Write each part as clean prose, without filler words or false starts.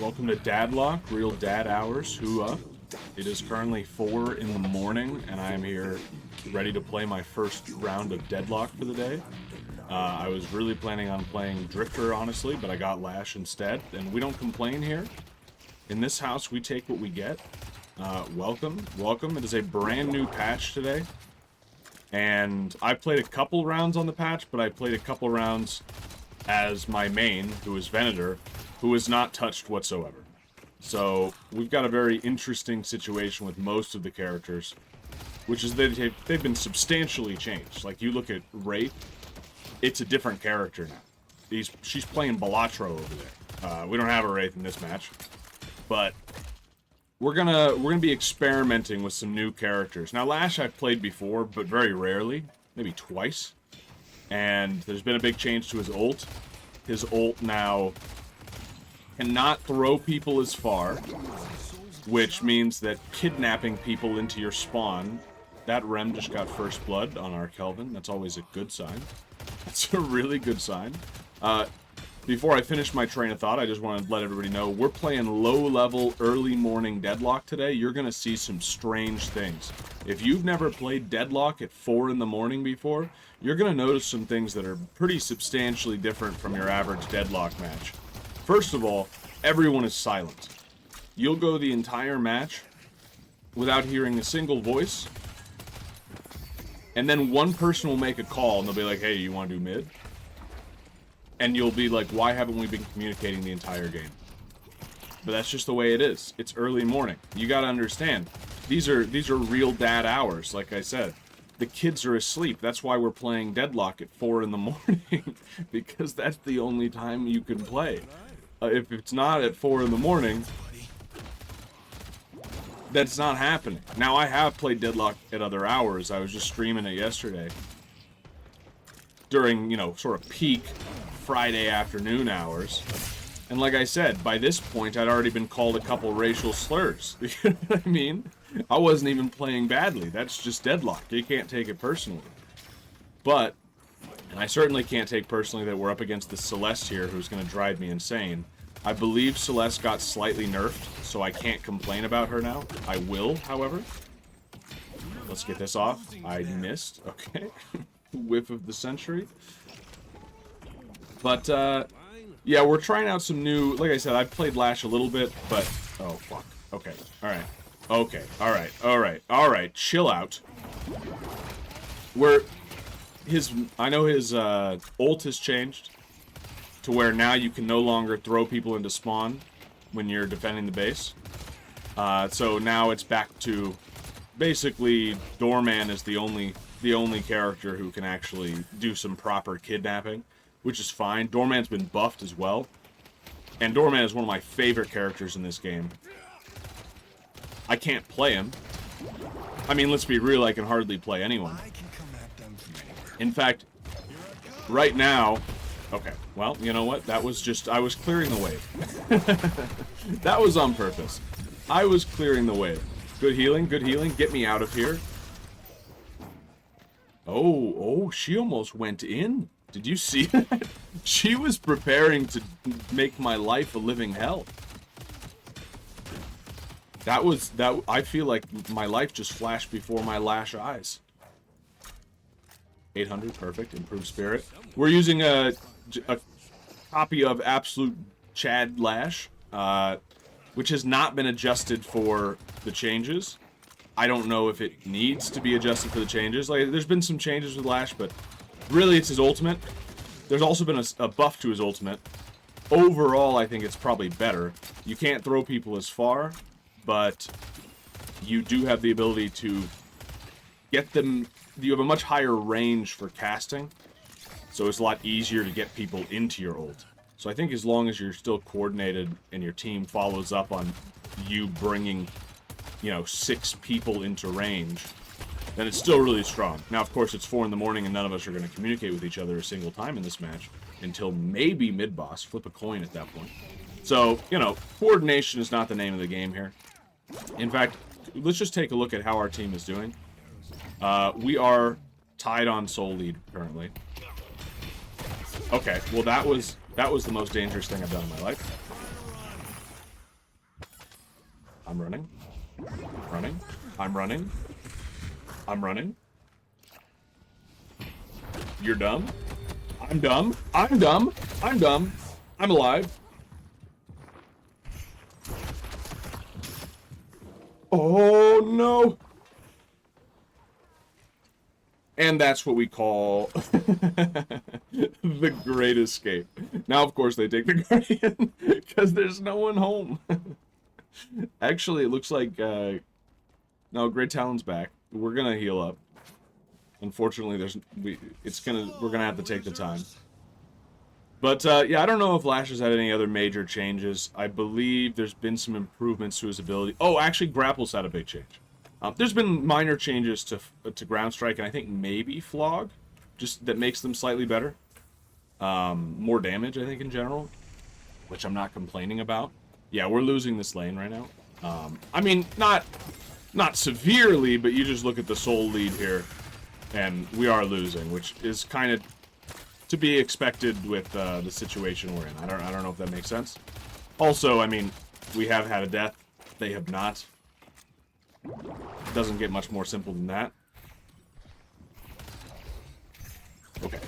Welcome to Dadlock, real dad hours. Hooah. It is currently 4 in the morning, and I am here ready to play my first round of Deadlock for the day. I was really planning on playing Drifter, honestly, but I got Lash instead, and we don't complain here. In this house, we take what we get. Welcome. It is a brand new patch today, and I played a couple rounds on the patch, but I played a couple rounds as my main, who is Venator, who is not touched whatsoever. So we've got a very interesting situation with most of the characters, which is that they've been substantially changed. Like, you look at Wraith, it's a different character now. She's playing Balatro over there. We don't have a Wraith in this match, but we're gonna be experimenting with some new characters. Now, Lash I've played before, but very rarely, maybe twice. And there's been a big change to his ult. His ult now cannot throw people as far, which means that kidnapping people into your spawn. That Rem just got first blood on our Kelvin. That's always a good sign. That's a really good sign. Before I finish my train of thought, I just want to let everybody know we're playing low-level, early morning Deadlock today. You're going to see some strange things. If you've never played Deadlock at 4 in the morning before, you're going to notice some things that are pretty substantially different from your average Deadlock match. First of all, everyone is silent. You'll go the entire match without hearing a single voice, and then one person will make a call, and they'll be like, hey, you want to do mid? And you'll be like, why haven't we been communicating the entire game? But that's just the way it is. It's early morning. You gotta understand, these are real dad hours, like I said. The kids are asleep. That's why we're playing Deadlock at 4 in the morning, because that's the only time you can play. If it's not at 4 in the morning, that's not happening. Now, I have played Deadlock at other hours. I was just streaming it yesterday during, sort of peak Friday afternoon hours. And like I said, by this point, I'd already been called a couple racial slurs. You know what I mean? I wasn't even playing badly. That's just Deadlock. You can't take it personally. But, and I certainly can't take personally that we're up against the Celeste here, who's going to drive me insane. I believe Celeste got slightly nerfed, so I can't complain about her now. I will, however. Let's get this off. I missed. Okay. Whiff of the century. But, yeah, we're trying out some new... Like I said, I've played Lash a little bit, but... Oh, fuck. Okay. Alright. Okay. Alright. Chill out. I know his ult has changed to where now you can no longer throw people into spawn when you're defending the base. So now it's back to basically Doorman is the only character who can actually do some proper kidnapping, which is fine. Doorman's been buffed as well, and Doorman is one of my favorite characters in this game. I can't play him. I mean, let's be real, I can hardly play anyone. In fact, right now... Okay, well, you know what? That was just... I was clearing the wave. That was on purpose. I was clearing the wave. Good healing, good healing. Get me out of here. Oh, she almost went in. Did you see that? She was preparing to make my life a living hell. I feel like my life just flashed before my Lash eyes. 800, perfect. Improved spirit. We're using a copy of Absolute Chad Lash, which has not been adjusted for the changes. I don't know if it needs to be adjusted for the changes. Like, there's been some changes with Lash, but really it's his ultimate. There's also been a buff to his ultimate. Overall, I think it's probably better. You can't throw people as far, but you do have the ability to get them... You have a much higher range for casting, so it's a lot easier to get people into your ult. So I think as long as you're still coordinated and your team follows up on you bringing, 6 people into range, then it's still really strong. Now, of course, it's 4 in the morning and none of us are going to communicate with each other a single time in this match until maybe mid-boss. Flip a coin at that point. So, coordination is not the name of the game here. In fact, let's just take a look at how our team is doing. We are tied on soul lead currently. Okay, well that was the most dangerous thing I've done in my life. I'm running. Running. I'm running. I'm running. You're dumb. I'm dumb. I'm dumb. I'm dumb. I'm alive. Oh, no. And that's what we call the Great Escape. Now, of course, they take the Guardian because there's no one home. Actually, it looks like... no, Great Talon's back. We're going to heal up. Unfortunately, we're going to have to take the time. But, yeah, I don't know if Lash has had any other major changes. I believe there's been some improvements to his ability. Oh, actually, Grapple's had a big change. There's been minor changes to Ground Strike, and I think maybe Flog, just that makes them slightly better. More damage, I think, in general, which I'm not complaining about. Yeah, we're losing this lane right now. I mean, not severely, but you just look at the soul lead here, and we are losing, which is kind of to be expected with the situation we're in. I don't know if that makes sense. Also, I mean, we have had a death. They have not. Doesn't get much more simple than that. Okay.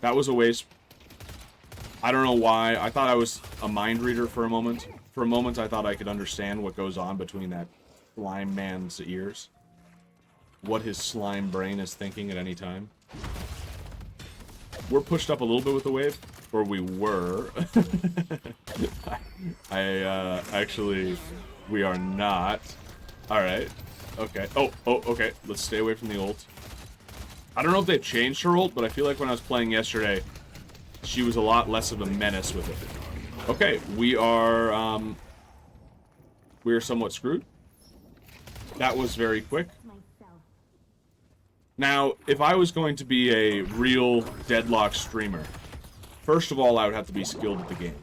That was a waste. I don't know why. I thought I was a mind reader for a moment. For a moment, I thought I could understand what goes on between that slime man's ears. What his slime brain is thinking at any time. We're pushed up a little bit with the wave. Or we were. Actually, we are not. Alright. Okay. Oh, okay. Let's stay away from the ult. I don't know if they changed her ult, but I feel like when I was playing yesterday, she was a lot less of a menace with it. Okay, we are somewhat screwed. That was very quick. Now, if I was going to be a real Deadlock streamer, first of all, I would have to be skilled at the game.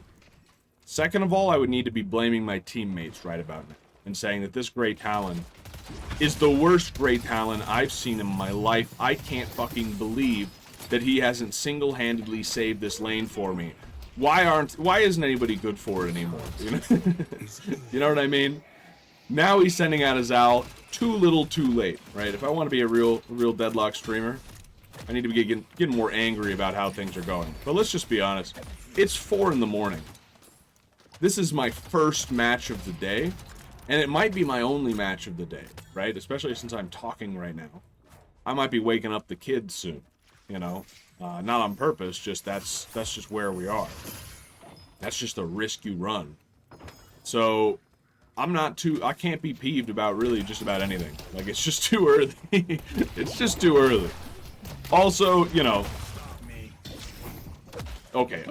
Second of all, I would need to be blaming my teammates right about now and saying that this Great Talon is the worst Great Talon I've seen in my life. I can't fucking believe that he hasn't single-handedly saved this lane for me. Why isn't anybody good for it anymore? You know? You know what I mean? Now he's sending out his Zal too little too late, right? If I want to be a real Deadlock streamer, I need to be getting more angry about how things are going. But let's just be honest. It's 4 in the morning. This is my first match of the day, and it might be my only match of the day, right? Especially since I'm talking right now. I might be waking up the kids soon, you know? Not on purpose, just that's just where we are. That's just a risk you run. So, I can't be peeved about really just about anything. Like, it's just too early. It's just too early. Also, you know... Okay.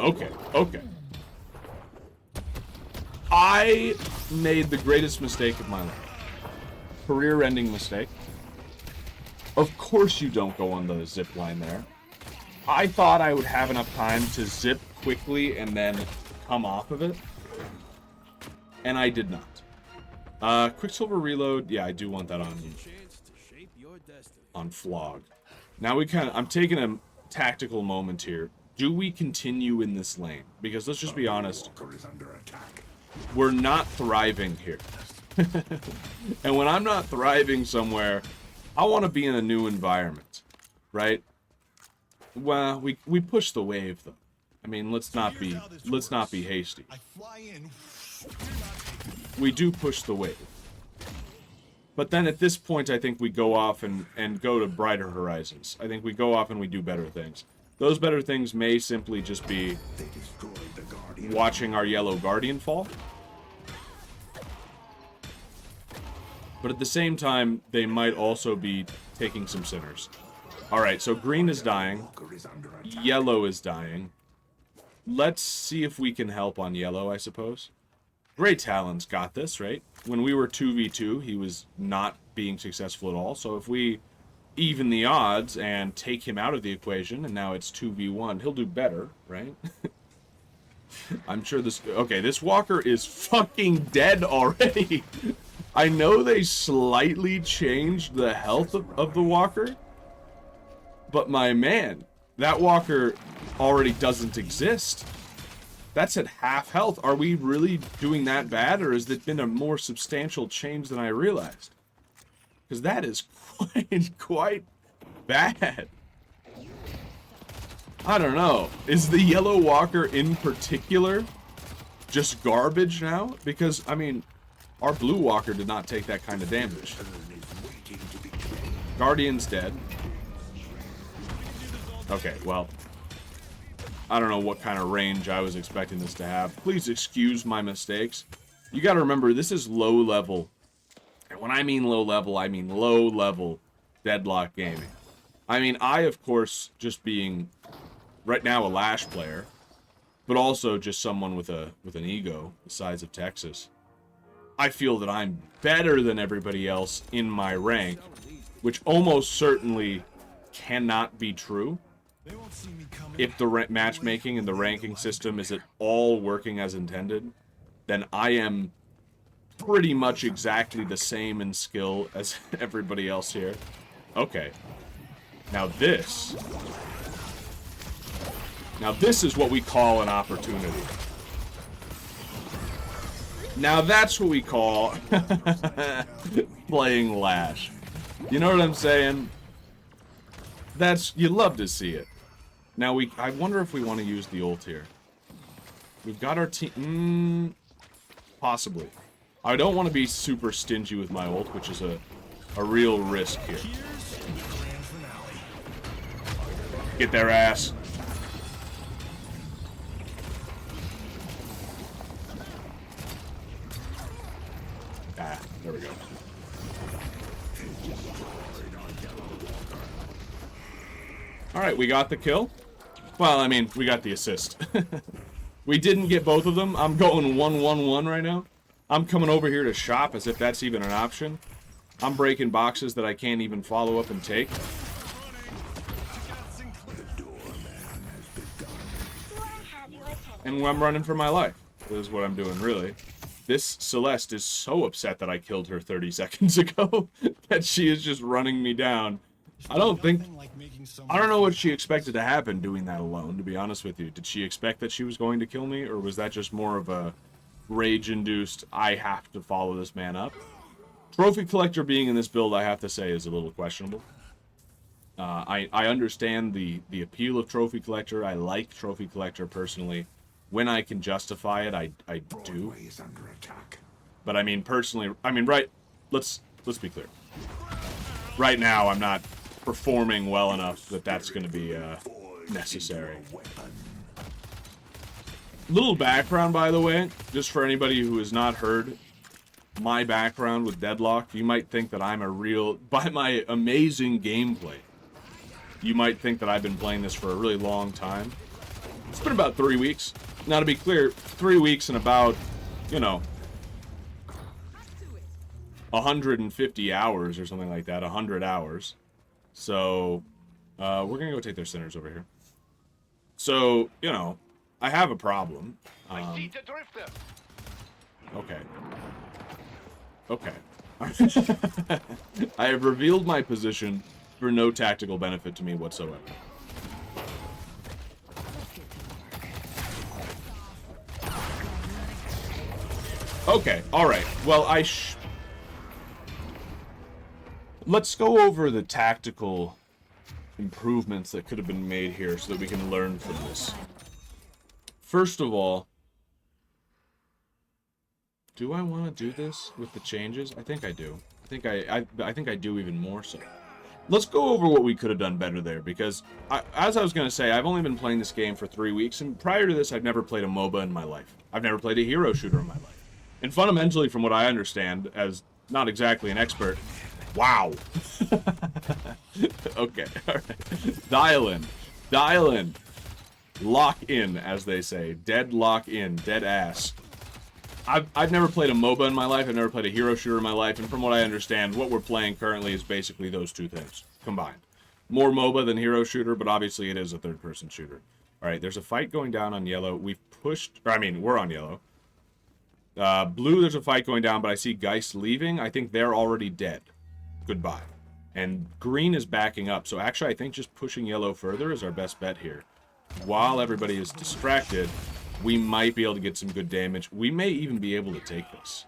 I made the greatest mistake of my life. Career-ending mistake. Of course you don't go on the zip line there. I thought I would have enough time to zip quickly and then come off of it. And I did not. Quicksilver reload. Yeah, I do want that on Flog. Now I'm taking a tactical moment here. Do we continue in this lane? Because let's just be honest. We're not thriving here. And when I'm not thriving somewhere, I want to be in a new environment, right? Well, we push the wave though. I mean, let's not be hasty. We do push the wave. But then at this point, I think we go off and go to brighter horizons. I think we go off and we do better things. Those better things may simply just be watching our yellow Guardian fall. But at the same time, they might also be taking some sinners. Alright, so green is dying. Yellow is dying. Let's see if we can help on yellow, I suppose. Great Talon's got this, right? When we were 2v2, he was not being successful at all. So if we even the odds and take him out of the equation, and now it's 2v1, he'll do better, right? I'm sure this... Okay, this walker is fucking dead already. I know they slightly changed the health of the walker, but my man, that walker already doesn't exist. That's at half health. Are we really doing that bad, or has it been a more substantial change than I realized? Because that is quite bad. I don't know. Is the yellow walker in particular just garbage now? Because, I mean, our blue walker did not take that kind of damage. Guardian's dead. Okay, well, I don't know what kind of range I was expecting this to have. Please excuse my mistakes. You gotta remember, this is low level. And when I mean low level, I mean low level Deadlock gaming. I mean, I, of course, just being right now a Lash player, but also just someone with an ego the size of Texas. I feel that I'm better than everybody else in my rank, which almost certainly cannot be true. If the matchmaking and the ranking system is at all working as intended, then I am pretty much exactly the same in skill as everybody else here. Okay. Now this is what we call an opportunity. Now that's what we call playing Lash. You know what I'm saying? You love to see it. Now I wonder if we want to use the ult here. We've got our team. Possibly. I don't want to be super stingy with my ult, which is a real risk here. Get their ass. Ah, there we go. Alright, we got the kill. Well, I mean, we got the assist. We didn't get both of them. I'm going 1-1-1 right now. I'm coming over here to shop as if that's even an option. I'm breaking boxes that I can't even follow up and take. And I'm running for my life. This is what I'm doing, really. This Celeste is so upset that I killed her 30 seconds ago that she is just running me down. I don't know what she expected to happen doing that alone, to be honest with you. Did she expect that she was going to kill me, or was that just more of a rage-induced, I have to follow this man up? Trophy Collector being in this build, I have to say, is a little questionable. I understand the appeal of Trophy Collector. I like Trophy Collector personally. When I can justify it, I do. But I mean, personally, let's be clear. Right now, I'm not performing well enough that that's going to be necessary. Little background, by the way, just for anybody who has not heard my background with Deadlock, you might think that by my amazing gameplay, you might think that I've been playing this for a really long time. It's been about 3 weeks. Now, to be clear, 3 weeks and about, 150 hours or something like that, 100 hours. So, we're going to go take their centers over here. So, I have a problem. Okay. I have revealed my position for no tactical benefit to me whatsoever. Okay, alright. Well, let's go over the tactical improvements that could have been made here so that we can learn from this. First of all, do I want to do this with the changes? I think I do. I think I do even more so. Let's go over what we could have done better there, because as I was going to say, I've only been playing this game for 3 weeks, and prior to this, I've never played a MOBA in my life. I've never played a hero shooter in my life. And fundamentally, from what I understand, as not exactly an expert, wow. Okay, alright. Dial in. Lock in, as they say. Deadlock in. Dead ass. I've never played a MOBA in my life. I've never played a hero shooter in my life. And from what I understand, what we're playing currently is basically those two things combined. More MOBA than hero shooter, but obviously it is a third-person shooter. Alright, there's a fight going down on yellow. We're on yellow. Blue, there's a fight going down, but I see Geist leaving. I think they're already dead. Goodbye. And green is backing up. So actually, I think just pushing yellow further is our best bet here. While everybody is distracted, we might be able to get some good damage. We may even be able to take this.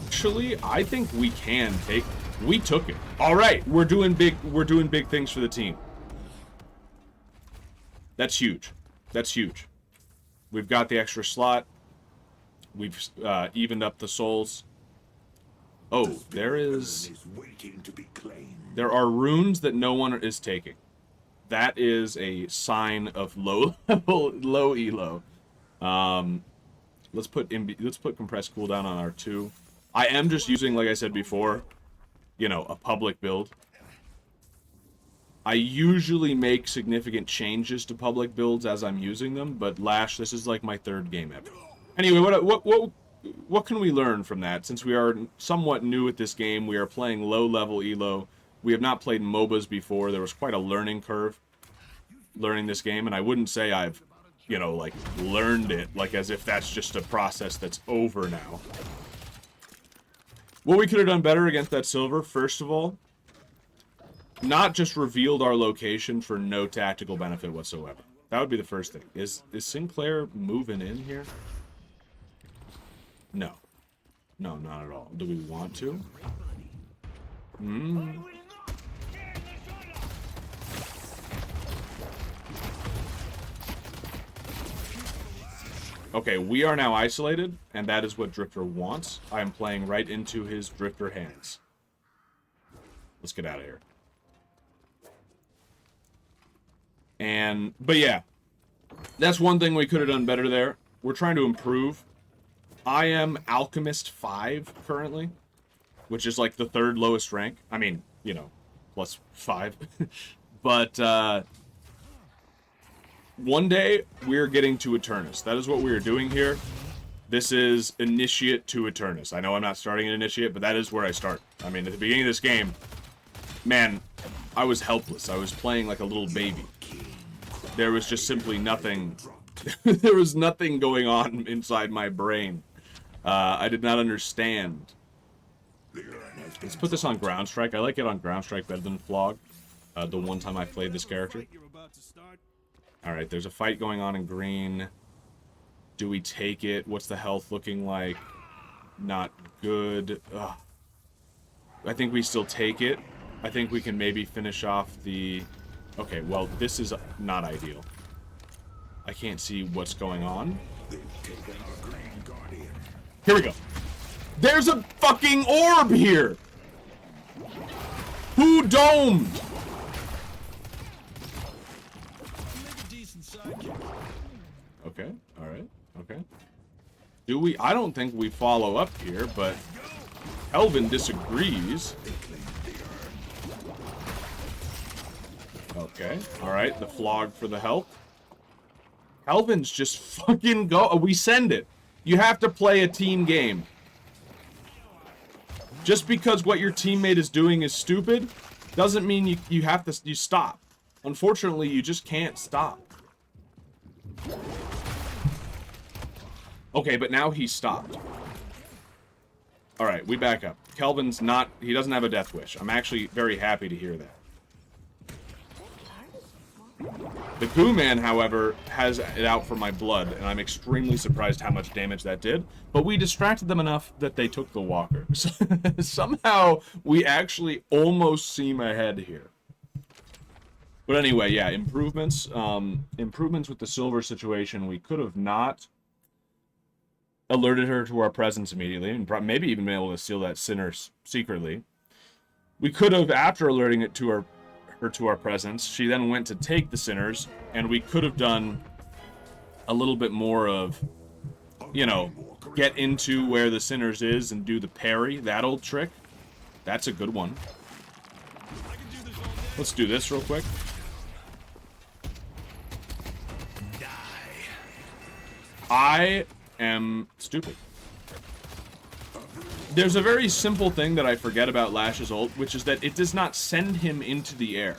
Actually, I think we can take... We took it. All right, we're doing big things for the team. That's huge. That's huge. We've got the extra slot. We've evened up the souls. Oh, there are runes that no one is taking. That is a sign of low level, low elo. Let's put compressed cooldown on R2. I am just using, like I said before, you know, a public build. I usually make significant changes to public builds as I'm using them, but Lash, this is like my third game ever. Anyway, what can we learn from that? Since we are somewhat new at this game, we are playing low-level elo. We have not played MOBAs before. There was quite a learning curve learning this game, and I wouldn't say I've, you know, like, learned it, like as if that's just a process that's over now. What we could have done better against that silver, first of all, not just revealed our location for no tactical benefit whatsoever. That would be the first thing. Is Sinclair moving in here? No. No, not at all. Do we want to? Okay, we are now isolated, and that is what Drifter wants. I am playing right into his Drifter hands. Let's get out of here. But yeah, that's one thing we could have done better there. We're trying to improve. I am Alchemist 5 currently, which is like the third lowest rank. I mean, you know, plus 5. But one day we're getting to Eternus. That is what we are doing here. This is Initiate to Eternus. I know I'm not starting an Initiate, but that is where I start. I mean, at the beginning of this game, man, I was helpless. I was playing like a little baby. There was just simply nothing. There was nothing going on inside my brain. I did not understand. Let's put this on Ground Strike. I like it on Ground Strike better than Flog. The one time I played this character. Alright, there's a fight going on in green. Do we take it? What's the health looking like? Not good. Ugh. I think we still take it. I think we can maybe finish off the... Okay, well, this is not ideal. I can't see what's going on. Here we go. There's a fucking orb here! Who domed? Okay, alright, okay. Do we... I don't think we follow up here, but... Kelvin disagrees. Okay, alright, the Flog for the health. Kelvin's just fucking go... We send it. You have to play a team game. Just because what your teammate is doing is stupid, doesn't mean you have to... You stop. Unfortunately, you just can't stop. Okay, but now he stopped. Alright, we back up. Kelvin's not... He doesn't have a death wish. I'm actually very happy to hear that. The Goo Man, however, has it out for my blood, and I'm extremely surprised how much damage that did. But we distracted them enough that they took the walker. Somehow, we actually almost seem ahead here. But anyway, yeah, improvements. Improvements with the silver situation. We could have not alerted her to our presence immediately, and maybe even been able to steal that sinner secretly. We could have, after alerting it to her to our presence, she then went to take the sinners, and we could have done a little bit more of, you know, get into where the sinners is and do the parry, that old trick. That's a good one. Let's do this real quick. I am stupid. There's a very simple thing that I forget about Lash's ult, which is that it does not send him into the air.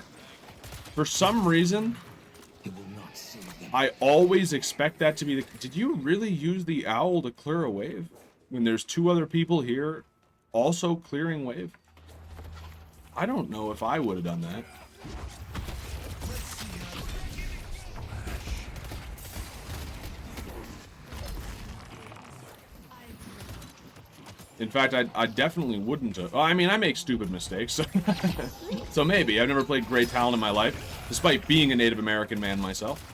For some reason, I always expect that to be the... Did you really use the owl to clear a wave? When there's two other people here also clearing wave? I don't know if I would have done that. In fact, I definitely wouldn't have. Well, I mean, I make stupid mistakes, so, so maybe. I've never played Grey Talon in my life, despite being a Native American man myself.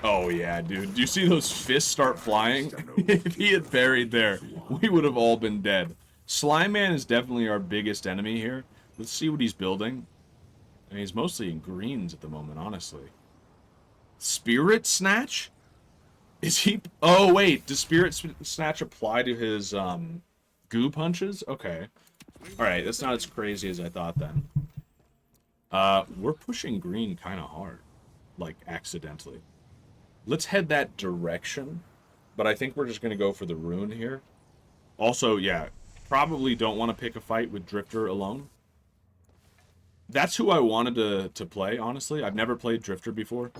Oh yeah, dude. Do you see those fists start flying? If he had buried there, we would have all been dead. Slime Man is definitely our biggest enemy here. Let's see what he's building. I mean, he's mostly in greens at the moment, honestly. Spirit Snatch? Is he... Oh, wait. Does Spirit Snatch apply to his, goo punches? Okay. Alright, that's not as crazy as I thought then. We're pushing green kind of hard. Like, accidentally. Let's head that direction. But I think we're just going to go for the rune here. Also, yeah, probably don't want to pick a fight with Drifter alone. That's who I wanted to play, honestly. I've never played Drifter before.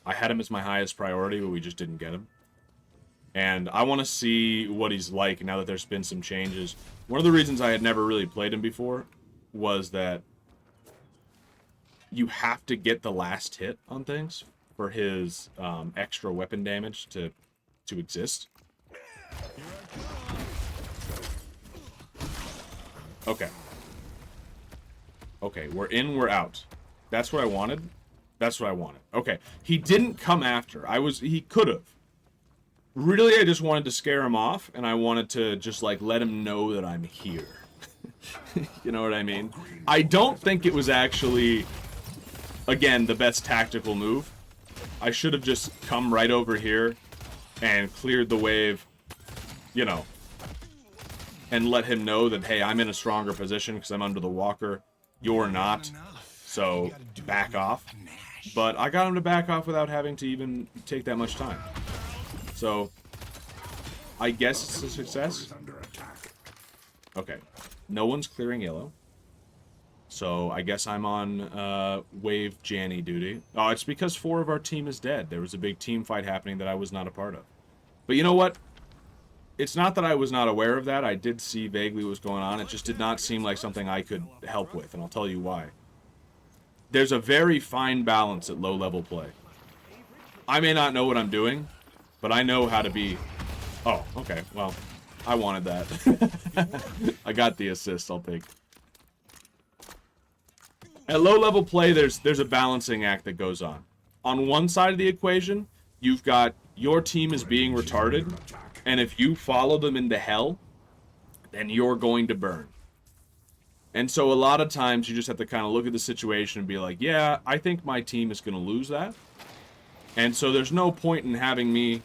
I had him as my highest priority, but we just didn't get him. And I want to see what he's like now that there's been some changes. One of the reasons I had never really played him before was that you have to get the last hit on things for his extra weapon damage to exist. Okay. Okay, we're in, we're out. That's what I wanted. That's what I wanted. Okay, he didn't come after. He could have. Really, I just wanted to scare him off, and I wanted to just, like, let him know that I'm here. You know what I mean? I don't think it was actually, again, the best tactical move. I should have just come right over here and cleared the wave, you know, and let him know that, hey, I'm in a stronger position because I'm under the walker. You're not, so back off. But I got him to back off without having to even take that much time. So, I guess it's a success. Okay, no one's clearing yellow. So, I guess I'm on wave Janny duty. Oh, it's because 4 of our team is dead. There was a big team fight happening that I was not a part of. But you know what? It's not that I was not aware of that. I did see vaguely what was going on. It just did not seem like something I could help with, and I'll tell you why. There's a very fine balance at low-level play. I may not know what I'm doing, but I know how to be... Oh, okay, well, I wanted that. I got the assist, I'll take. At low-level play, there's a balancing act that goes on. On one side of the equation, you've got your team is being retarded, and if you follow them into hell, then you're going to burn. And so a lot of times you just have to kind of look at the situation and be like, yeah, I think my team is going to lose that. And so there's no point in having me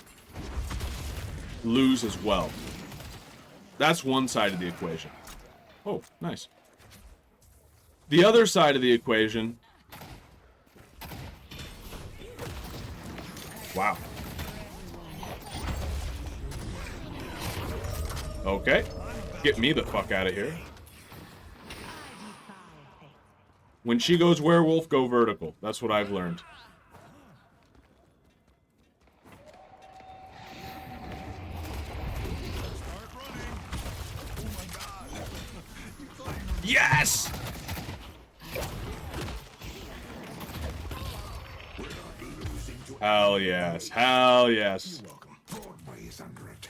lose as well. That's one side of the equation. Oh, nice. The other side of the equation... Wow. Okay. Get me the fuck out of here. When she goes werewolf, go vertical. That's what I've learned. Yes! Hell yes. Hell yes.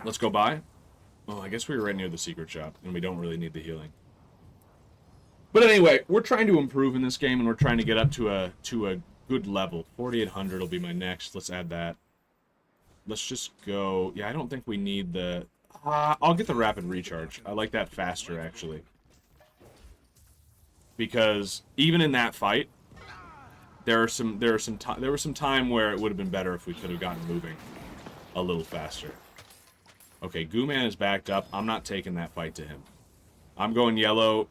Let's go by. Oh, I guess we were right near the secret shop, and we don't really need the healing. But anyway, we're trying to improve in this game, and we're trying to get up to a good level. 4,800 will be my next. Let's add that. Let's just go... Yeah, I don't think we need the... I'll get the rapid recharge. I like that faster, actually. Because even in that fight, there was some time where it would have been better if we could have gotten moving a little faster. Okay, Goo Man is backed up. I'm not taking that fight to him. I'm going yellow.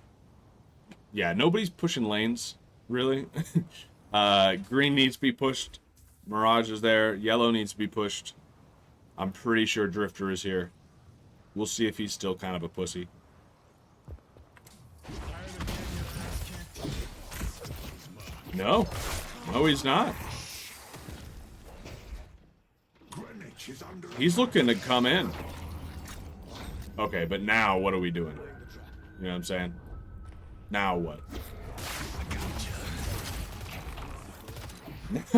Yeah, nobody's pushing lanes, really. Green needs to be pushed. Mirage is there. Yellow needs to be pushed. I'm pretty sure Drifter is here. We'll see if he's still kind of a pussy. No. No, he's not. He's looking to come in. Okay, but now what are we doing? You know what I'm saying? Now what?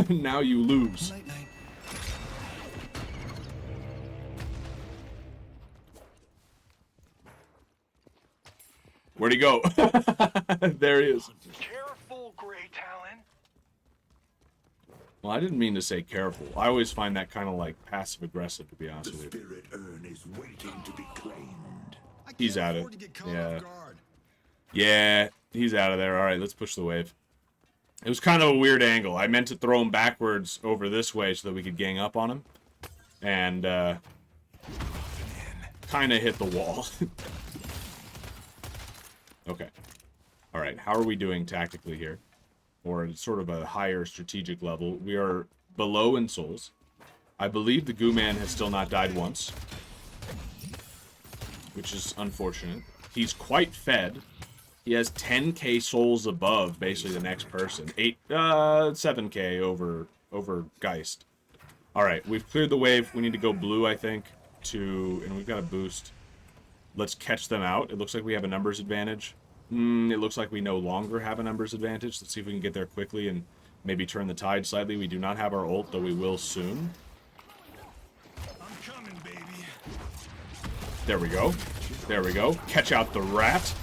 Now you lose. Where'd he go? There he is. Careful, Grey Talon. Well, I didn't mean to say careful. I always find that kind of like passive aggressive, to be honest with you. Spirit urn is waiting to be claimed. He's out of it. Yeah. Yeah, he's out of there. All right, let's push the wave. It was kind of a weird angle. I meant to throw him backwards over this way so that we could gang up on him. And, kind of hit the wall. Okay. All right, how are we doing tactically here? Or at sort of a higher strategic level. We are below in souls. I believe the Goo Man has still not died once. Which is unfortunate. He's quite fed. He has 10k souls above basically the next person. 7k over Geist. Alright, we've cleared the wave. We need to go blue, I think, and we've got a boost. Let's catch them out. It looks like we have a numbers advantage. It looks like we no longer have a numbers advantage. Let's see if we can get there quickly and maybe turn the tide slightly. We do not have our ult, though we will soon. I'm coming, baby. There we go. There we go. Catch out the rat.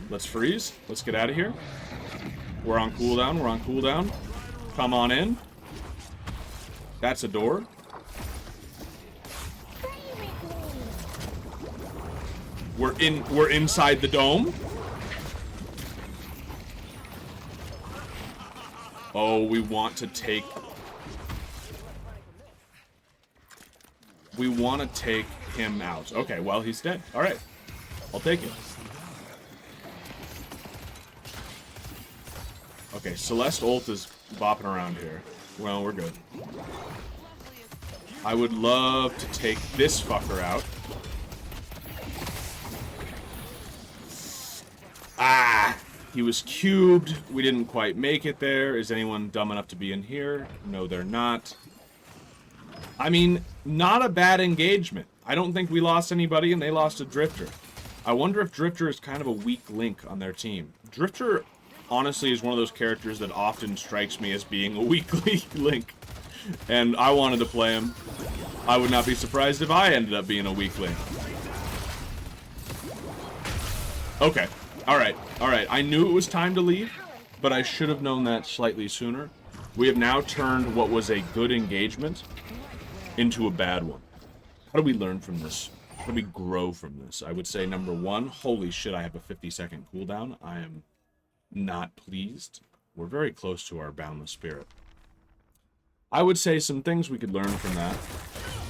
Let's freeze. Let's get out of here. We're on cooldown. We're on cooldown. Come on in. That's a door. We're inside the dome. Oh, we want to take him out. Okay, well, he's dead. All right. I'll take it. Okay, Celeste ult is bopping around here. Well, we're good. I would love to take this fucker out. Ah! He was cubed. We didn't quite make it there. Is anyone dumb enough to be in here? No, they're not. I mean, not a bad engagement. I don't think we lost anybody, and they lost a Drifter. I wonder if Drifter is kind of a weak link on their team. Drifter, honestly, is one of those characters that often strikes me as being a weak link. And I wanted to play him. I would not be surprised if I ended up being a weak link. Okay. Alright. Alright. I knew it was time to leave, but I should have known that slightly sooner. We have now turned what was a good engagement into a bad one. How do we learn from this? How do we grow from this? I would say, number one, holy shit, I have a 50-second cooldown. I am not pleased. We're very close to our Boundless Spirit. I would say some things we could learn from that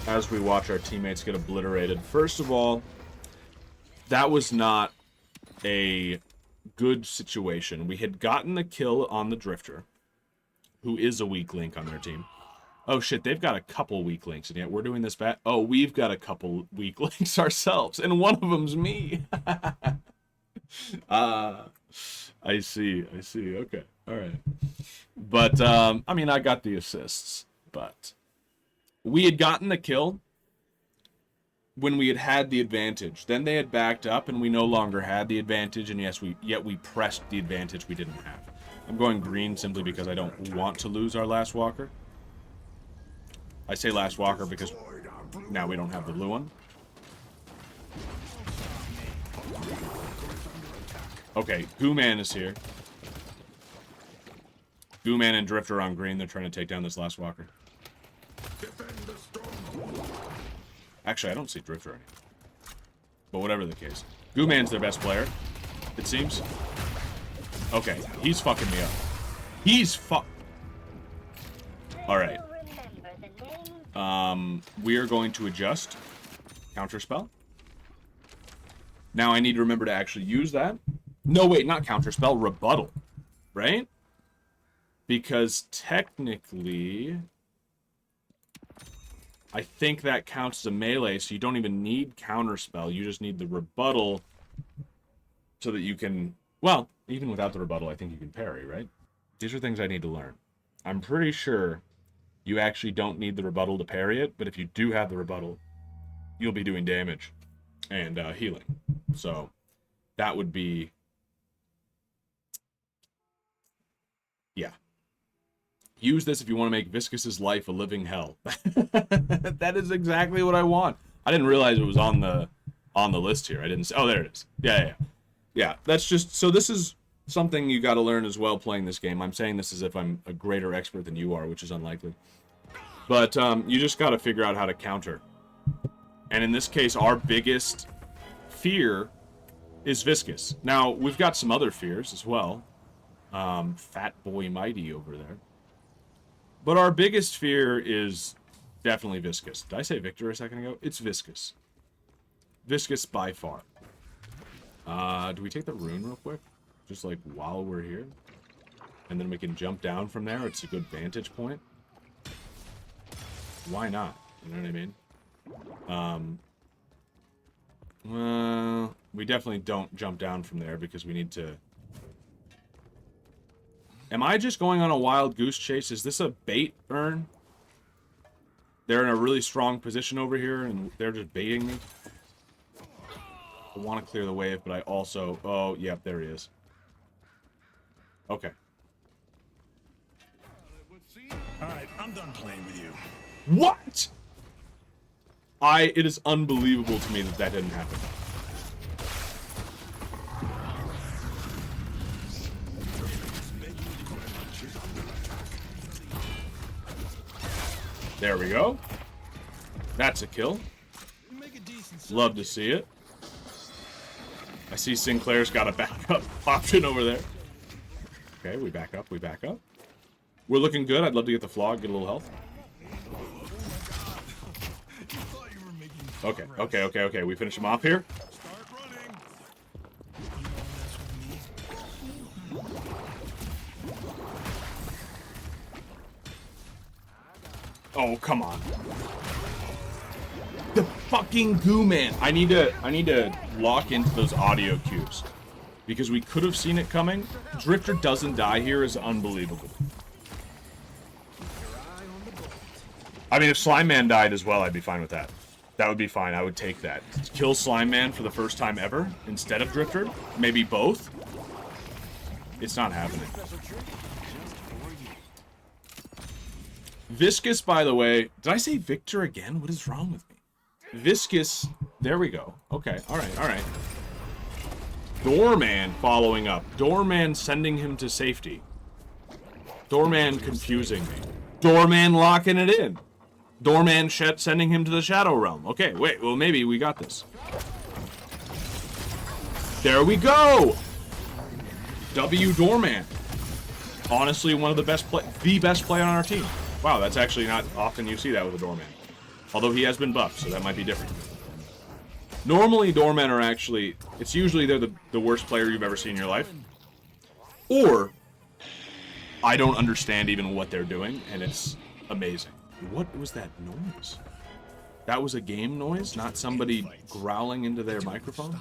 as we watch our teammates get obliterated. First of all, that was not a good situation. We had gotten the kill on the Drifter, who is a weak link on their team. Oh shit, they've got a couple weak links, and yet we're doing this bad. Oh, we've got a couple weak links ourselves, and one of them's me. I see, okay, alright. But, I mean, I got the assists, but we had gotten the kill when we had the advantage. Then they had backed up, and we no longer had the advantage, and yet we pressed the advantage we didn't have. I'm going green simply because I don't want to lose our last walker. I say last walker because now we don't have the blue one. Okay, Goo Man is here. Goo Man and Drifter on green. They're trying to take down this last walker. Actually, I don't see Drifter anymore. But whatever the case. Goo Man's their best player, it seems. Okay, he's fucking me up. He's Alright. We are going to adjust. Counterspell. Now I need to remember to actually use that. No, wait, not counterspell. Rebuttal. Right? Because technically, I think that counts as a melee, so you don't even need counterspell. You just need the rebuttal so that you can... Well, even without the rebuttal, I think you can parry, right? These are things I need to learn. I'm pretty sure you actually don't need the rebuttal to parry it, but if you do have the rebuttal, you'll be doing damage and healing. So that would be... Yeah. Use this if you want to make Viscus's life a living hell. That is exactly what I want. I didn't realize it was on the on the list here. I didn't say. Oh, there it is. Yeah. That's just so. This is something you got to learn as well playing this game. I'm saying this as if I'm a greater expert than you are, which is unlikely. But you just got to figure out how to counter. And in this case, our biggest fear is Viscous. Now, we've got some other fears as well. Fat Boy Mighty over there. But our biggest fear is definitely Viscous. Did I say Victor a second ago? It's Viscous. Viscous by far. Do we take the rune real quick? Just like while we're here? And then we can jump down from there. It's a good vantage point. Why not? You know what I mean? Well, we definitely don't jump down from there because we need to... Am I just going on a wild goose chase? Is this a bait urn? They're in a really strong position over here, and they're just baiting me. I want to clear the wave, but I also... Oh, yep, there he is. Okay. Alright, I'm done playing with you. What? It is unbelievable to me that that didn't happen. There we go. That's a kill. Love to see it. I see Sinclair's got a backup option over there. Okay, we back up, we back up. We're looking good. I'd love to get the flog, get a little health. Okay. We finish him off here. Oh, come on. The fucking goo man. I need to lock into those audio cues. Because we could have seen it coming. Drifter doesn't die here is unbelievable. I mean, if Slime Man died as well, I'd be fine with that. That would be fine. I would take that. Kill Slime Man for the first time ever instead of Drifter. Maybe both. It's not happening. Viscous, by the way. Did I say Victor again? What is wrong with me? Viscous. There we go. Okay. All right. Doorman following up. Doorman sending him to safety. Doorman confusing me. Doorman locking it in. Doorman sending him to the Shadow Realm. Okay, wait. Well, maybe we got this. There we go! W Doorman. Honestly, one of the best the best player on our team. Wow, that's actually not often you see that with a Doorman. Although he has been buffed, so that might be different. Normally, Doormen are actually... It's usually they're the worst player you've ever seen in your life. Or... I don't understand even what they're doing, and it's amazing. What was that noise? That was a game noise, not somebody growling into their microphone?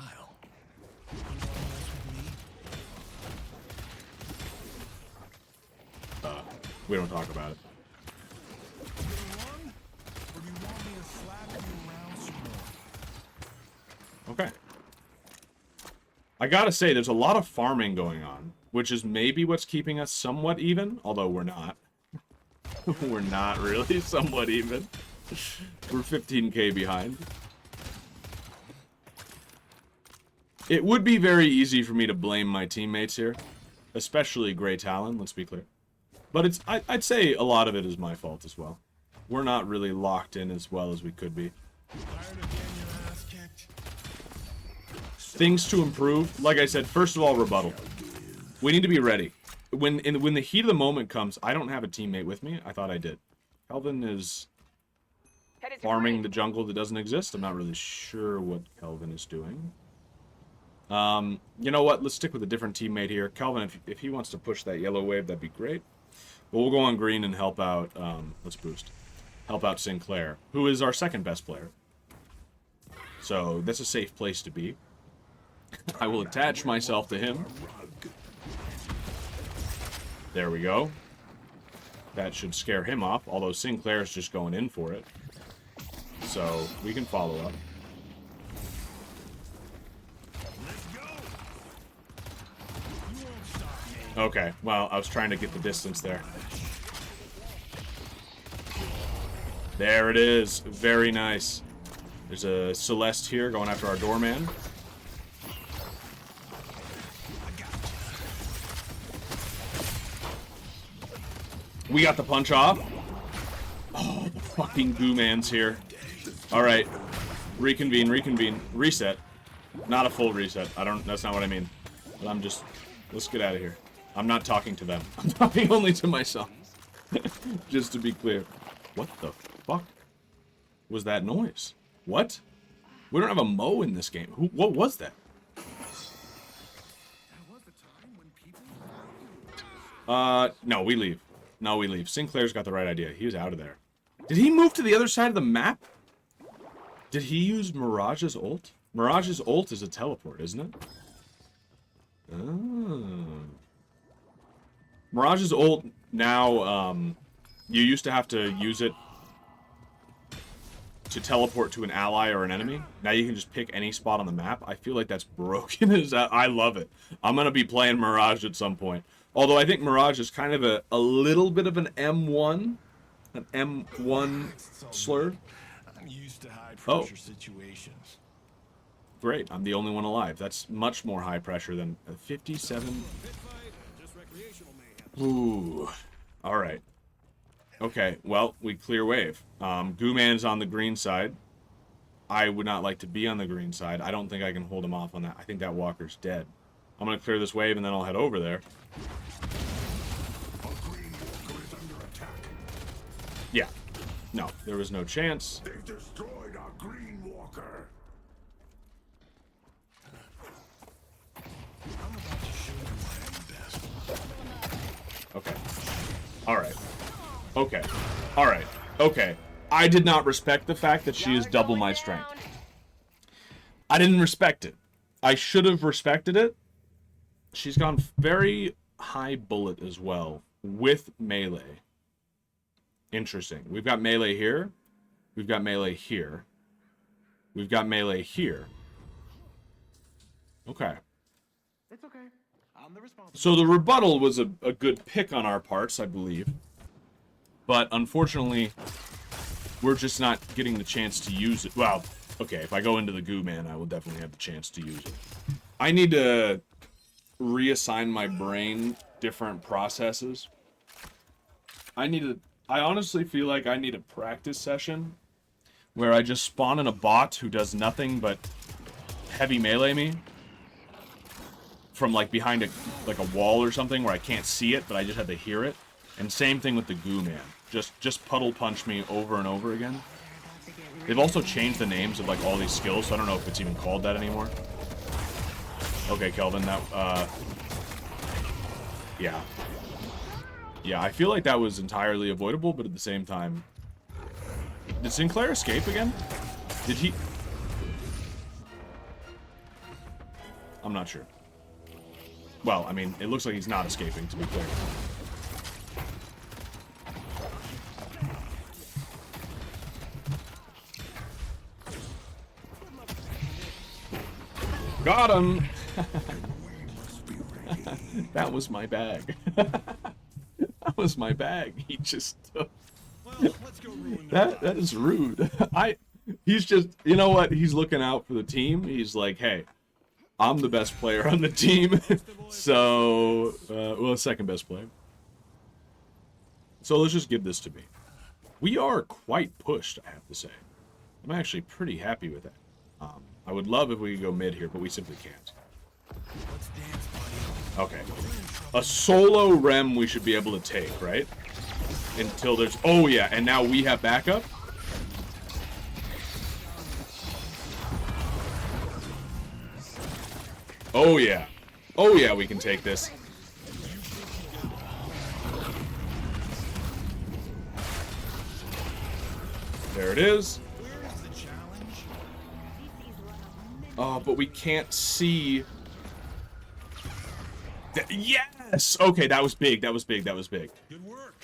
We don't talk about it. Okay. I gotta say, there's a lot of farming going on, which is maybe what's keeping us somewhat even, although we're not. We're not really somewhat even. We're 15k behind. It would be very easy for me to blame my teammates here, especially Grey Talon, let's be clear. But it's I'd say a lot of it is my fault as well. We're not really locked in as well as we could be. Things to improve. Like I said, first of all, rebuttal. We need to be ready. When the heat of the moment comes, I don't have a teammate with me. I thought I did. Kelvin is farming the jungle that doesn't exist. I'm not really sure what Kelvin is doing. You know what? Let's stick with a different teammate here. Kelvin, if he wants to push that yellow wave, that'd be great. But we'll go on green and help out, let's boost. Help out Sinclair, who is our second best player. So that's a safe place to be. I will attach myself to him. There we go. That should scare him off, although Sinclair's just going in for it. So we can follow up. Okay, well, I was trying to get the distance there. There it is. Very nice. There's a Celeste here going after our doorman. We got the punch off. Oh, the fucking goo man's here. Alright. Reconvene, reconvene. Reset. Not a full reset. That's not what I mean. But I'm just... Let's get out of here. I'm not talking to them. I'm talking only to myself. Just to be clear. What the fuck was that noise? What? We don't have a Mo in this game. What was that? No, we leave. No, we leave. Sinclair's got the right idea. He was out of there. Did he move to the other side of the map? Did he use Mirage's ult? Mirage's ult is a teleport, isn't it? Oh. Mirage's ult now, you used to have to use it to teleport to an ally or an enemy. Now you can just pick any spot on the map. I feel like that's broken. I love it. I'm going to be playing Mirage at some point. Although I think Mirage is kind of a little bit of an M1. An M1 slur. I'm used to high pressure situations. Great. I'm the only one alive. That's much more high pressure than a 57. Ooh. Alright. Okay, well, we clear wave. Goo Man's on the green side. I would not like to be on the green side. I don't think I can hold him off on that. I think that walker's dead. I'm going to clear this wave and then I'll head over there. Yeah. No, there was no chance. They've destroyed our green walker. Okay. Alright. Okay. Alright. Okay. I did not respect the fact that she is double my strength. I didn't respect it. I should have respected it. She's gone very high bullet as well with melee. Interesting. We've got melee here. We've got melee here. We've got melee here. Okay. It's okay. I'm the responsible. So the rebuttal was a good pick on our parts, I believe. But unfortunately, we're just not getting the chance to use it. Well, okay, if I go into the goo man, I will definitely have the chance to use it. I need to reassign my brain different processes. I honestly feel like I need a practice session where I just spawn in a bot who does nothing but heavy melee me from like behind a wall or something where I can't see it, but I just have to hear it. And same thing with the goo man. Just puddle punch me over and over again. They've also changed the names of like all these skills, so I don't know if it's even called that anymore. Okay, Kelvin, that yeah. Yeah, I feel like that was entirely avoidable, but at the same time... Did Sinclair escape again? Did he... I'm not sure. Well, I mean, it looks like he's not escaping, to be clear. Got him! That was my bag. That was my bag. He just took... Well, let's go ruin that is rude. He's just, you know what? He's looking out for the team. He's like, hey, I'm the best player on the team. So, well, second best player. So let's just give this to me. We are quite pushed, I have to say. I'm actually pretty happy with that. I would love if we could go mid here, but we simply can't. Let's dance, buddy. Okay. A solo rem we should be able to take, right? Until there's... Oh, yeah, and now we have backup? Oh, yeah. Oh, yeah, we can take this. There it is. Oh, but we can't see... Yes! Okay, that was big, that was big, that was big. Good work.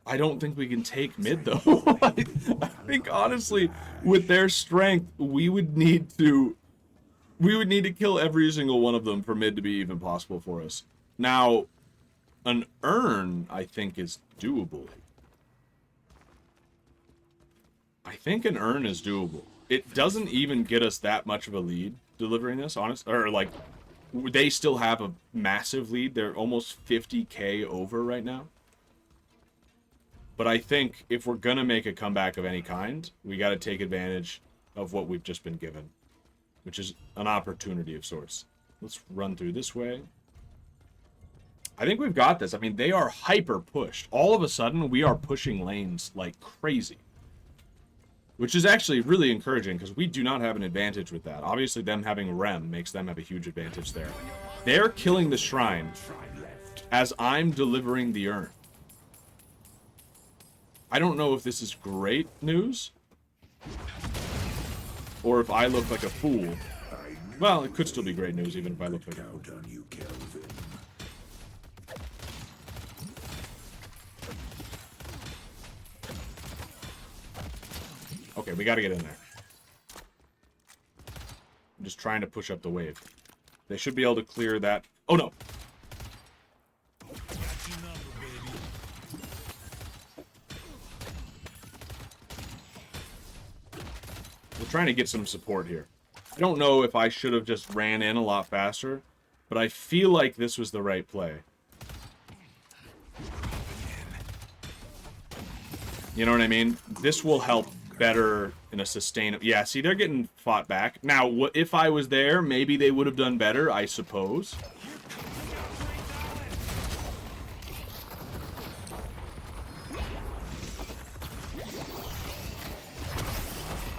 I don't think we can take mid, though. I think, honestly, with their strength, we would need to kill every single one of them for mid to be even possible for us. Now, an urn, I think, is doable. I think an urn is doable. It doesn't even get us that much of a lead delivering this, honest, or like they still have a massive lead. They're almost 50k over right now. But I think if we're gonna make a comeback of any kind, we got to take advantage of what we've just been given, which is an opportunity of sorts. Let's run through this way. I think we've got this. I mean, they are hyper pushed. All of a sudden, we are pushing lanes like crazy. Which is actually really encouraging, because we do not have an advantage with that. Obviously, them having Rem makes them have a huge advantage there. They're killing the Shrine as I'm delivering the urn. I don't know if this is great news, or if I look like a fool. Well, it could still be great news, even if I look like a fool. Okay, we gotta get in there. I'm just trying to push up the wave. They should be able to clear that. Oh, no. We're trying to get some support here. I don't know if I should have just ran in a lot faster, but I feel like this was the right play. You know what I mean? This will help better in a sustainable... Yeah, see, they're getting fought back. Now, if I was there, maybe they would have done better, I suppose.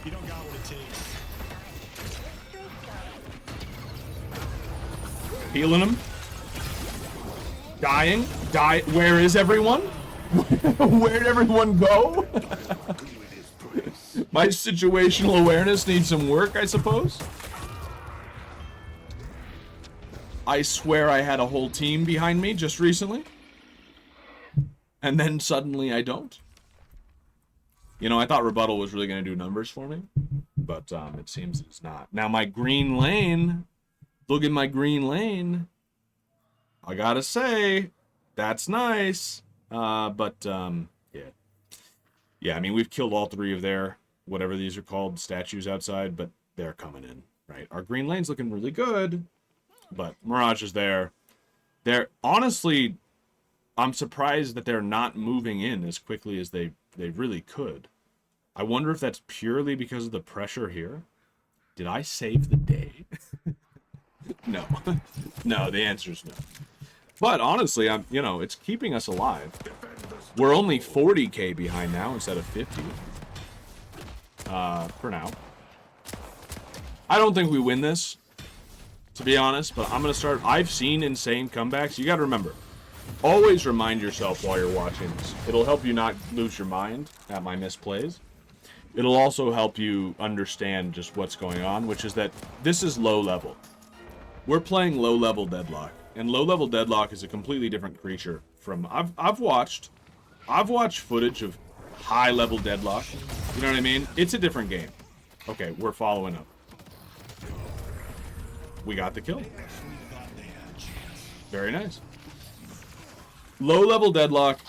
You don't got what it takes. Healing him. Dying. Die. Where is everyone? Where'd everyone go? My situational awareness needs some work, I suppose. I swear I had a whole team behind me just recently. And then suddenly I don't. You know, I thought Rebuttal was really going to do numbers for me. But it seems it's not. Now my green lane. Look at my green lane. I gotta say, that's nice. Yeah. Yeah, I mean, we've killed all three of their, whatever these are called, statues outside, but they're coming in, right? Our green lane's looking really good, but Mirage is there. They're, honestly, I'm surprised that they're not moving in as quickly as they really could. I wonder if that's purely because of the pressure here. Did I save the day? No. No, the answer is no. But honestly, you know, it's keeping us alive. We're only 40k behind now instead of 50. For now. I don't think we win this, to be honest, but I'm going to start... I've seen insane comebacks. You got to remember, always remind yourself while you're watching this. It'll help you not lose your mind at my misplays. It'll also help you understand just what's going on, which is that this is low level. We're playing low level Deadlock. And low level Deadlock is a completely different creature from... I've watched footage of high level Deadlock. You know what I mean? It's a different game. Okay, we're following up. We got the kill. Very nice. Low level Deadlock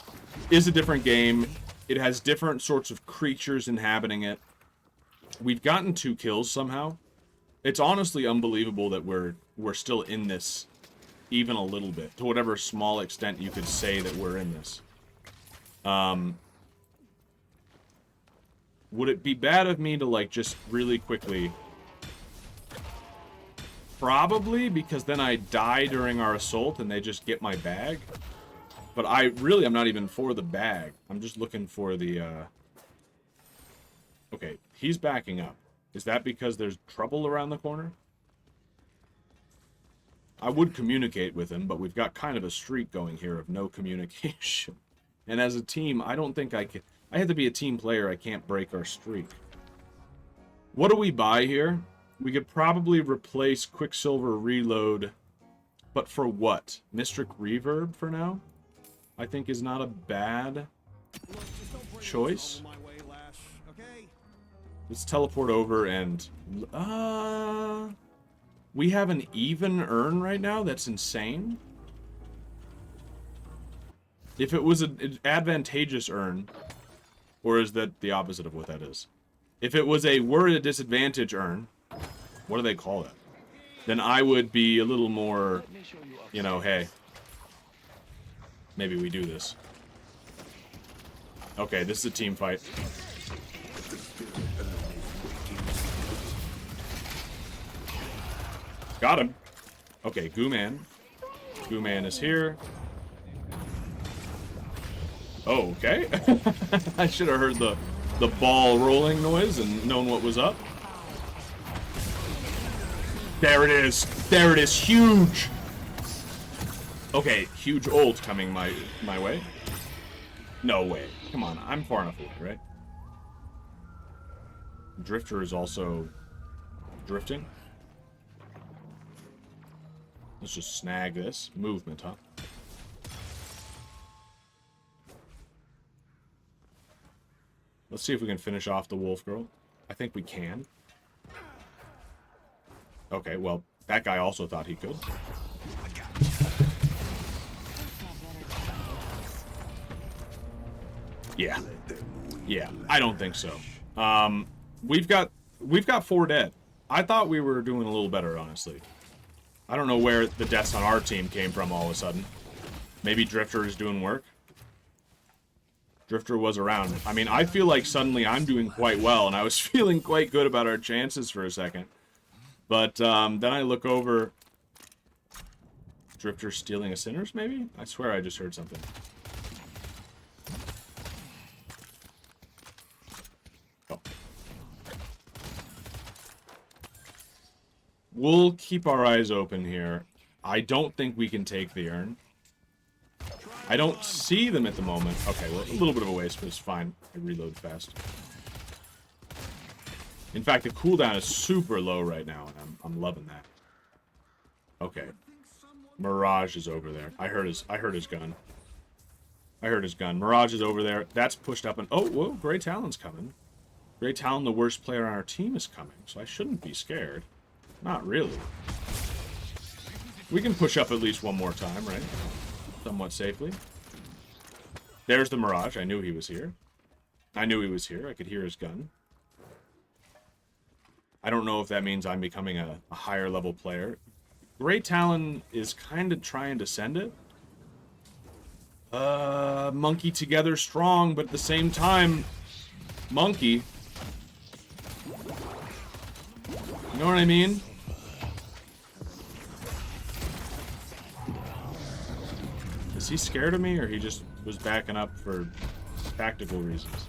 is a different game. It has different sorts of creatures inhabiting it. We've gotten 2 kills somehow. It's honestly unbelievable that we're still in this even a little bit, to whatever small extent you could say that we're in this. Would it be bad of me to, like, just really quickly... Probably, because then I die during our assault and they just get my bag. But I'm not even for the bag. I'm just looking for the, Okay, he's backing up. Is that because there's trouble around the corner? I would communicate with him, but we've got kind of a streak going here of no communication. And as a team, I don't think I can... I have to be a team player. I can't break our streak. What do we buy here? We could probably replace Quicksilver Reload, but for what? Mystic Reverb for now? I think is not a bad choice. Let's teleport over and... we have an even urn right now? That's insane. If it was an advantageous urn, or is that the opposite of what that is? If it was a we're at a disadvantage urn, what do they call it? Then I would be a little more, you know, hey, maybe we do this. Okay, this is a team fight. Got him. Okay, Goo-Man. Goo-Man is here. Oh, okay. I should have heard the ball rolling noise and known what was up. There it is. There it is. Huge. Okay, huge ult coming my way. No way. Come on, I'm far enough away, right? Drifter is also drifting. Let's just snag this. Movement, huh? Let's see if we can finish off the wolf girl. I think we can. Okay, well, that guy also thought he could. Yeah. Yeah, I don't think so. We've got 4 dead. I thought we were doing a little better, honestly. I don't know where the deaths on our team came from all of a sudden. Maybe Drifter is doing work. Drifter was around. I mean, I feel like suddenly I'm doing quite well, and I was feeling quite good about our chances for a second. But then I look over. Drifter stealing a Sinners, maybe? I swear I just heard something. Oh. We'll keep our eyes open here. I don't think we can take the urn. I don't see them at the moment. Okay, well, a little bit of a waste, but it's fine. I reload fast. In fact, the cooldown is super low right now, and I'm loving that. Okay. Mirage is over there. I heard his gun. I heard his gun. Mirage is over there. That's pushed up and oh, whoa, Grey Talon's coming. Grey Talon, the worst player on our team, is coming, so I shouldn't be scared. Not really. We can push up at least one more time, right? Somewhat safely. There's the Mirage. I knew he was here. I knew he was here. I could hear his gun. I don't know if that means I'm becoming a higher level player. Grey Talon is kind of trying to send it. Monkey together strong, but at the same time, Monkey. You know what I mean? Is he scared of me, or he just was backing up for tactical reasons?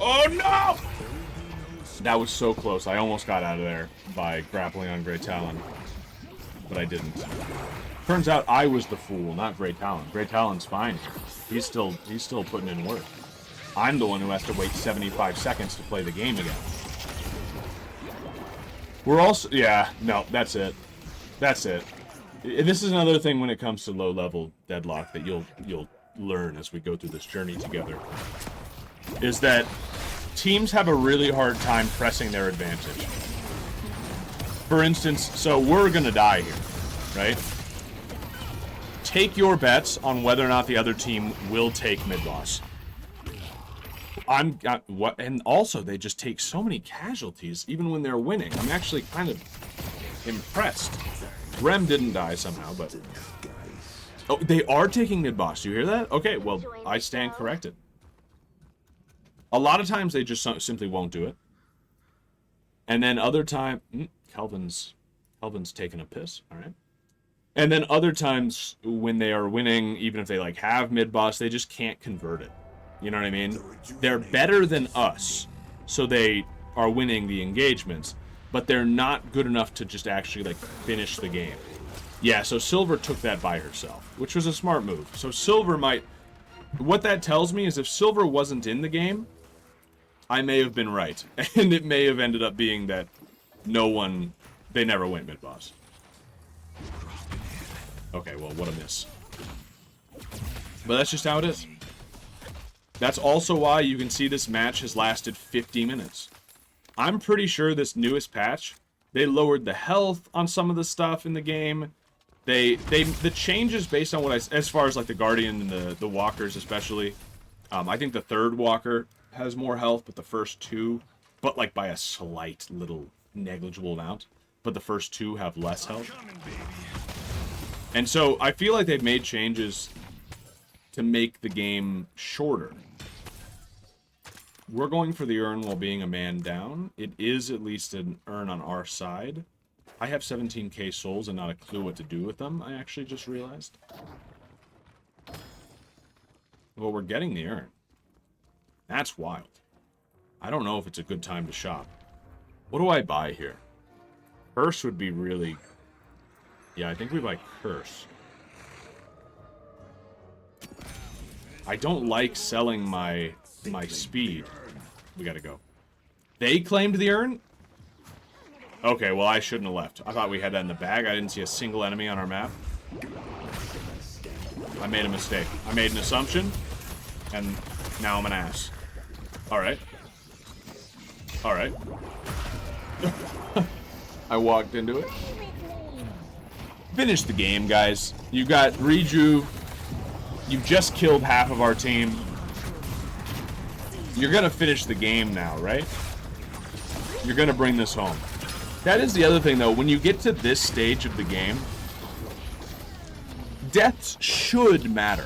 Oh no! That was so close. I almost got out of there by grappling on Grey Talon, but I didn't. Turns out I was the fool, not Grey Talon. Grey Talon's fine. He's still putting in work. I'm the one who has to wait 75 seconds to play the game again. We're also... Yeah, no, that's it. That's it. This is another thing when it comes to low-level Deadlock that you'll learn as we go through this journey together. Is that teams have a really hard time pressing their advantage. For instance, so we're gonna die here, right? Take your bets on whether or not the other team will take mid-boss. And also they just take so many casualties even when they're winning. I'm actually kind of impressed. Rem didn't die somehow, but oh, they are taking mid-boss. Do you hear that? Okay, well, I stand corrected. A lot of times they just simply won't do it. And then other time, Kelvin's taking a piss, all right? And then other times when they are winning, even if they like have mid-boss, they just can't convert it. You know what I mean? They're better than us, so they are winning the engagements, but they're not good enough to just actually like finish the game. Yeah, so Silver took that by herself, which was a smart move. So Silver might... What that tells me is if Silver wasn't in the game, I may have been right. And it may have ended up being that they never went mid-boss. Okay, well, what a miss. But that's just how it is. That's also why you can see this match has lasted 50 minutes. I'm pretty sure this newest patch They lowered the health on some of the stuff in the game. The changes based on what as far as like the Guardian and the Walkers especially. I think the third Walker has more health, but the first two, but like by a slight little negligible amount. But the first two have less health. And so I feel like they've made changes to make the game shorter. We're going for the urn while being a man down. It is at least an urn on our side. I have 17k souls and not a clue what to do with them, I actually just realized. Well, we're getting the urn. That's wild. I don't know if it's a good time to shop. What do I buy here? Curse would be really... Yeah, I think we buy Curse. I don't like selling my speed. We gotta go. They claimed the urn? Okay, well, I shouldn't have left. I thought we had that in the bag. I didn't see a single enemy on our map. I made a mistake. I made an assumption, and now I'm an ass. Alright. Alright. I walked into it. Finish the game, guys. You got Reju. You've just killed half of our team. You're gonna finish the game now, right? You're gonna bring this home. That is the other thing, though. When you get to this stage of the game, deaths should matter.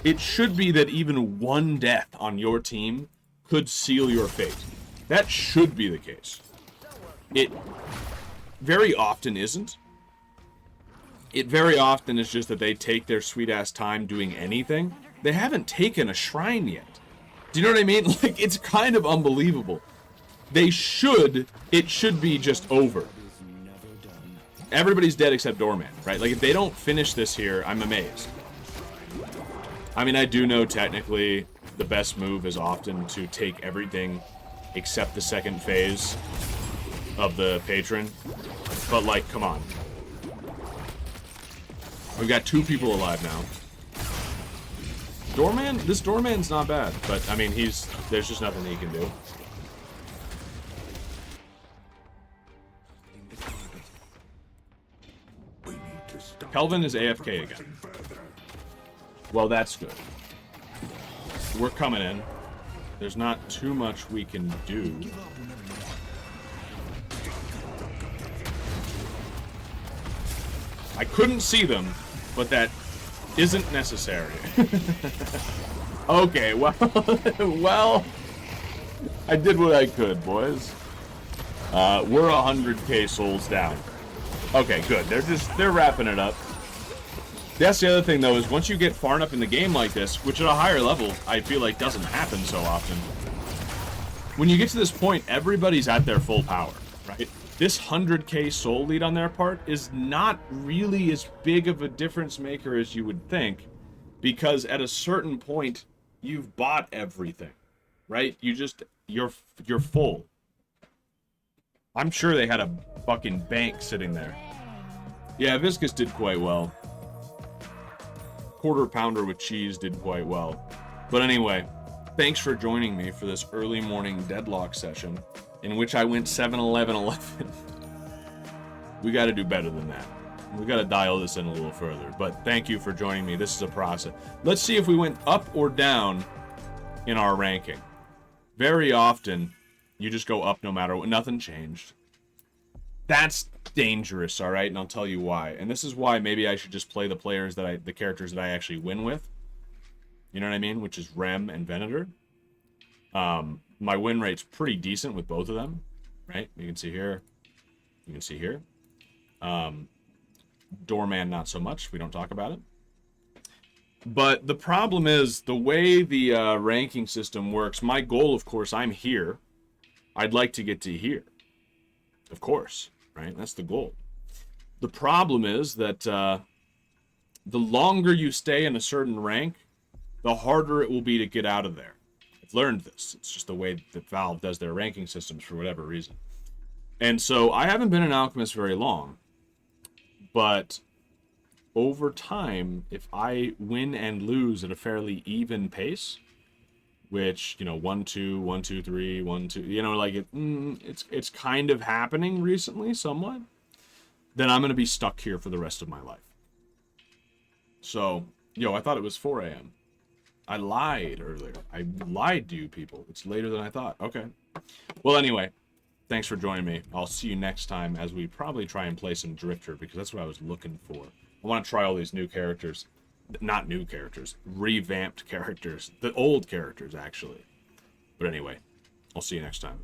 It should be that even one death on your team could seal your fate. That should be the case. It very often isn't. It very often is just that they take their sweet-ass time doing anything. They haven't taken a shrine yet. Do you know what I mean? Like, it's kind of unbelievable. It should be just over. Everybody's dead except Doorman, right? Like, if they don't finish this here, I'm amazed. I mean, I do know technically the best move is often to take everything except the second phase of the patron. But, like, come on. We've got 2 people alive now. This Doorman's not bad, but, I mean, there's just nothing he can do. Kelvin is AFK again. Well, that's good. We're coming in. There's not too much we can do. I couldn't see them, but that isn't necessary. Okay, well, well, I did what I could, boys. We're 100k souls down. Okay, good. They're wrapping it up. That's the other thing, though, is once you get far enough in the game like this, which at a higher level, I feel like doesn't happen so often. When you get to this point, everybody's at their full power, right? This 100k soul lead on their part is not really as big of a difference maker as you would think, because at a certain point, you've bought everything, right? You're full. I'm sure they had a fucking bank sitting there. Yeah, Viscous did quite well. Quarter pounder with cheese did quite well. But anyway, thanks for joining me for this early morning Deadlock session, in which I went 7-11-11. We got to do better than that. We got to dial this in a little further. But thank you for joining me. This is a process. Let's see if we went up or down in our ranking. Very often, you just go up no matter what. Nothing changed. That's dangerous, all right? And I'll tell you why. And this is why maybe I should just play the characters that I actually win with. You know what I mean? Which is Rem and Venator. My win rate's pretty decent with both of them, right? You can see here. You can see here. Doorman, not so much. We don't talk about it. But the problem is, the way the ranking system works, my goal, of course, I'm here. I'd like to get to here. Of course, right? That's the goal. The problem is that the longer you stay in a certain rank, the harder it will be to get out of there. I've learned this. It's just the way that Valve does their ranking systems for whatever reason. And so I haven't been an alchemist very long, but over time, if I win and lose at a fairly even pace, which, you know, 1 2 1 2 3 1 2, you know, like it's kind of happening recently somewhat, then I'm gonna be stuck here for the rest of my life. So, yo, I thought it was 4 a.m. I lied earlier. I lied to you people. It's later than I thought. Okay. Well, anyway, thanks for joining me. I'll see you next time as we probably try and play some Drifter, because that's what I was looking for. I want to try all these new characters. Not new characters. Revamped characters. The old characters, actually. But anyway, I'll see you next time.